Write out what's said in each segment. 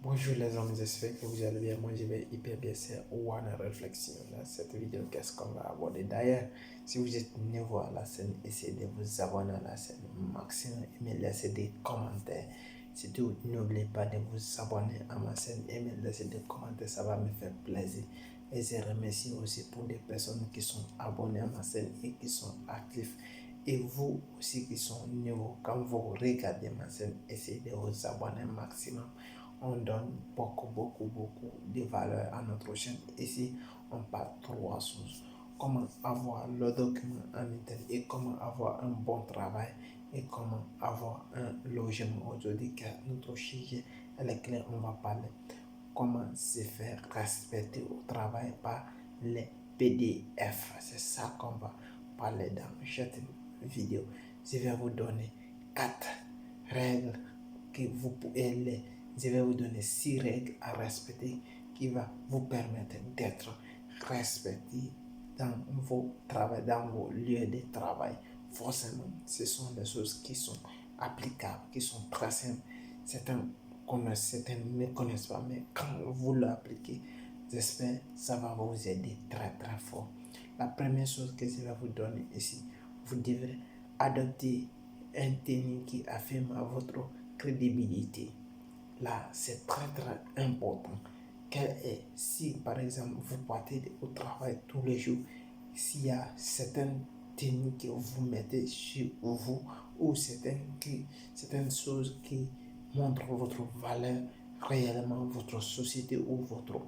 Bonjour les amis, j'espère que vous allez bien. Moi je vais hyper bien. C'est One Réflexion. Dans cette vidéo, qu'est-ce qu'on va aborder? D'ailleurs, si vous êtes nouveau à la chaîne, essayez de vous abonner à la chaîne maximum et me laisser des commentaires. Surtout, n'oubliez pas de vous abonner à ma chaîne et me laisser des commentaires, ça va me faire plaisir. Et je remercie aussi pour les personnes qui sont abonnées à ma chaîne et qui sont actifs. Et vous aussi qui sont nouveaux, quand vous regardez ma chaîne, essayez de vous abonner maximum. On donne beaucoup de valeur à notre chaîne. Ici, on parle trois choses. Comment avoir le document en interne et comment avoir un bon travail et comment avoir un logement. Aujourd'hui, car notre sujet est le clé, on va parler comment se faire respecter au travail par les PDF. C'est ça qu'on va parler dans cette vidéo. Je vais vous donner 4 règles que vous pouvez les. Je vais vous donner 6 règles à respecter qui va vous permettre d'être respecté dans vos travaux, dans vos lieux de travail. Forcément, ce sont des choses qui sont applicables, qui sont très simples. Certains ne connaissent pas, mais quand vous l'appliquez, j'espère que ça va vous aider très fort. La première chose que je vais vous donner ici, vous devrez adopter un tenue qui affirme votre crédibilité. Là, c'est très important. Si par exemple vous partez au travail tous les jours, s'il y a certaines tenues que vous mettez sur vous ou certaines choses qui montrent votre valeur réellement, votre société ou votre.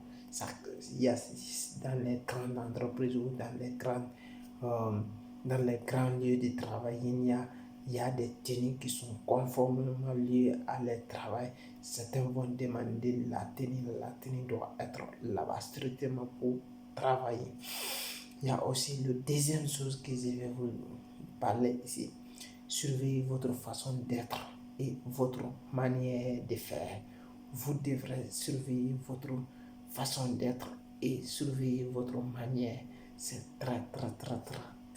Il y a dans les grandes entreprises ou euh, dans les grands lieux de travail, il y a des tenues qui sont conformément liées à leur travail. Certains vont demander la tenue doit être là-bas strictement pour travailler. Il y a aussi la deuxième chose que je vais vous parler ici. Surveillez votre façon d'être et votre manière de faire. Vous devrez surveiller votre façon d'être et surveiller votre manière. C'est très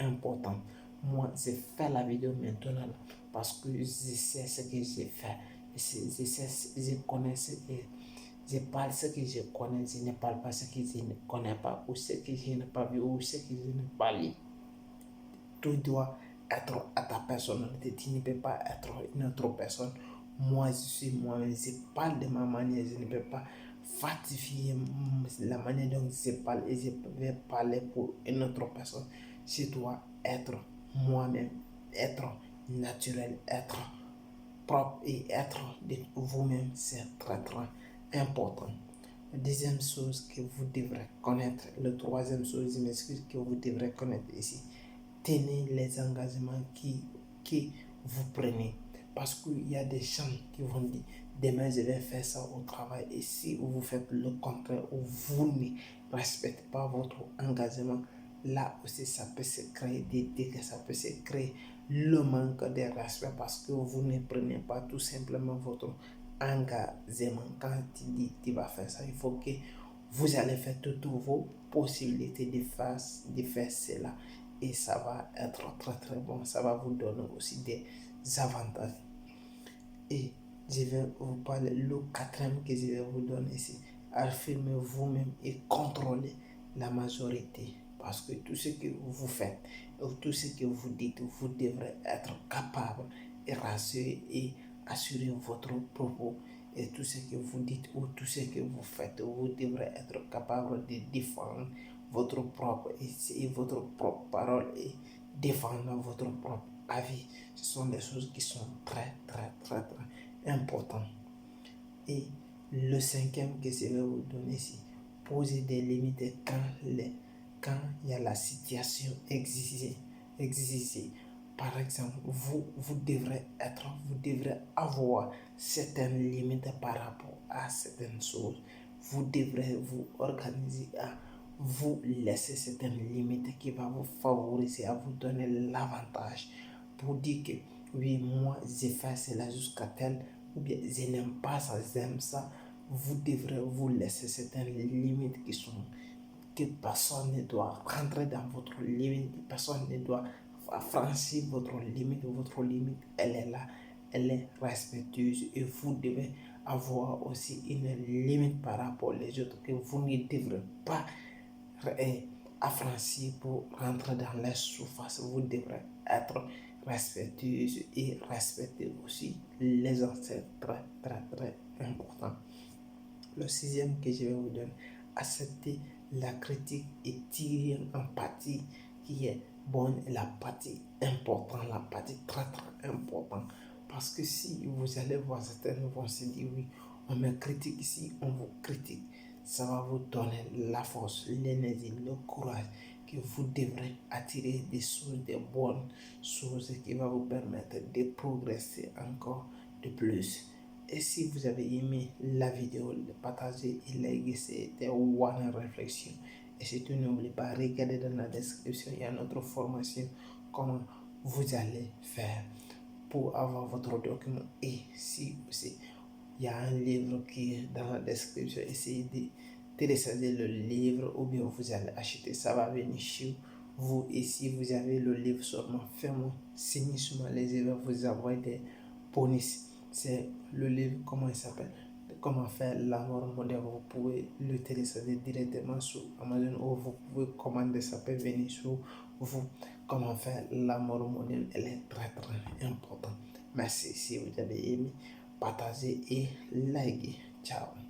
important. Moi, j'ai fait la vidéo maintenant parce que je sais ce que j'ai fait. Je connais et je parle ce que je connais, je ne parle pas ce que je ne connais pas, ou ce que je n'ai pas vu, ou ce que je n'ai pas lu. Tout doit être à ta personnalité. Tu ne peux pas être une autre personne. Moi, je suis moi-même. Je parle de ma manière. Je ne peux pas falsifier la manière dont je parle et je vais parler pour une autre personne. Je dois être moi-même, être naturel, être propre et être de vous-même. C'est très important. La deuxième chose que vous devrez connaître, la troisième chose, je m'excuse, que vous devrez connaître ici, tenez les engagements qui vous prenez. Parce qu'il y a des gens qui vont dire, demain je vais faire ça au travail. Et si vous faites le contraire ou vous ne respectez pas votre engagement, là aussi ça peut se créer des dégâts, ça peut se créer le manque de respect parce que vous ne prenez pas tout simplement votre engagement. Quand tu dis que tu vas faire ça, il faut que vous allez faire toutes vos possibilités de faire cela et ça va être très bon. Ça va vous donner aussi des avantages. Et je vais vous parler, le quatrième que je vais vous donner ici, affirmez vous-même et contrôlez la majorité. Parce que tout ce que vous faites, ou tout ce que vous dites, vous devrez être capable et rassurer et assurer votre propos. Et tout ce que vous dites ou tout ce que vous faites, vous devrez être capable de défendre votre propre et votre propre parole et défendre votre propre avis. Ce sont des choses qui sont très importantes. Et le cinquième que je vais vous donner ici, poser des limites quand il y a la situation exigée. Par exemple, vous devrez avoir certaines limites par rapport à certaines choses. Vous devrez vous organiser à vous laisser certaines limites qui vont vous favoriser, à vous donner l'avantage pour dire que oui, moi j'ai fait cela jusqu'à tel, ou bien je n'aime pas ça, j'aime ça. Vous devrez vous laisser certaines limites que personne ne doit rentrer dans votre limite, personne ne doit franchir votre limite, elle est là, elle est respectueuse et vous devez avoir aussi une limite par rapport aux autres, que vous ne devrez pas affranchir pour rentrer dans les surfaces. Vous devrez être respectueuse et respecter aussi les ancêtres. Très, très, très important. Le sixième que je vais vous donner, accepter la critique et tirer une empathie qui est bonne et la partie importante, la partie très très importante. Parce que si vous allez voir certains vont se dire oui, on me critique ici, on vous critique. Ça va vous donner la force, l'énergie, le courage que vous devrez attirer des choses, des bonnes choses qui vont vous permettre de progresser encore de plus. Et si vous avez aimé la vidéo, partagez et likez, c'était One Réflexion. Et surtout, n'oubliez pas, regardez dans la description, il y a notre formation, comment vous allez faire pour avoir votre document. Et si aussi, il y a un livre qui est dans la description, essayez de télécharger le livre ou bien vous allez acheter, ça va venir chez vous. Et si vous avez le livre seulement, faites-moi signe sur les livres, vous envoyez des bonus. C'est le livre, comment il s'appelle? Comment faire l'amour moderne. Vous pouvez le télécharger directement sur Amazon ou vous pouvez commander, ça peut venir sur vous. Comment faire l'amour moderne, elle est très très importante. Merci si vous avez aimé, partagez et likez. Ciao.